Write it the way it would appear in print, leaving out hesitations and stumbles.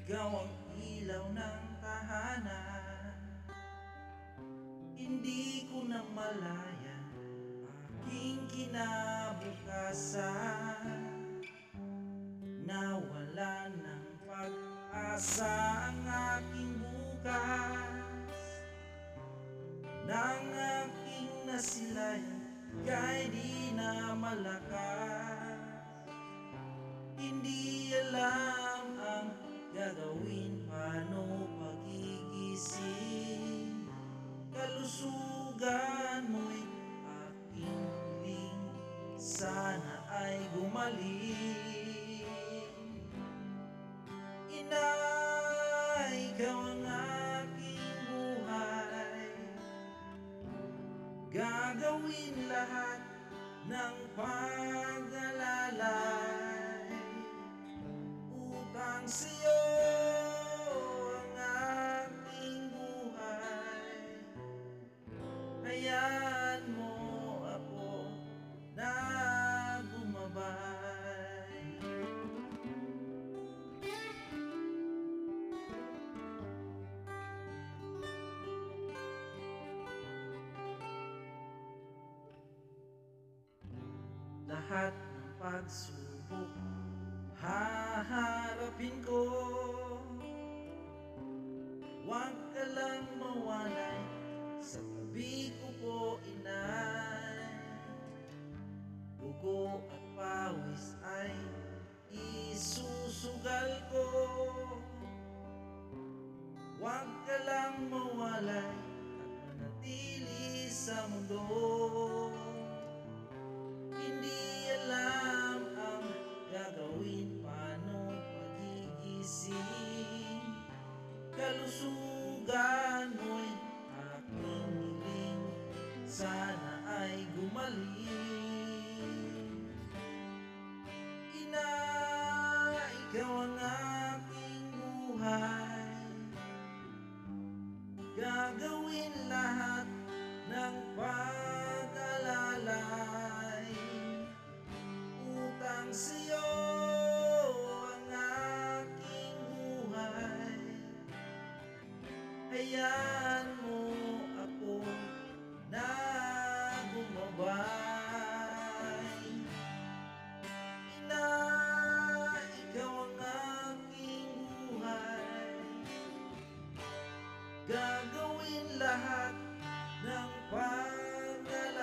Ikaw ang ilaw ng tahanan. Hindi ko na malaya aking kinabukasan. Nawala ng pag-asa ang aking bukas. Nang aking nasilayan, kay di na malakas. Hindi alam ang gagawin, paano pagigising. Kalusugan mo'y aking hiling, sana ay gumaling. Ina, ikaw ang aking buhay. Gagawin lahat ng pag-alalay. Utang sa'yo ang aking buhay. Hayaan mo ako na gumabay. Lahat ng pagsubok haharapin ko. Huwag ka lang mawalay sa tabi ko po, inay. Dugo at pawis ay isusugal ko. Huwag ka lang mawalay at manatili sa mundo. Hindi alam ang gagawin, paano pagigising. Kalusugan mo'y aking hiling, sana ay gumaling. Ina, ikaw ang aking buhay. Gagawin lahat ng pag-alalay. Utang sa'yo ang aking buhay. Hayaan mo ako na gumabay. Ina, ikaw ang aking buhay. Gagawin lahat ng pag-alalay.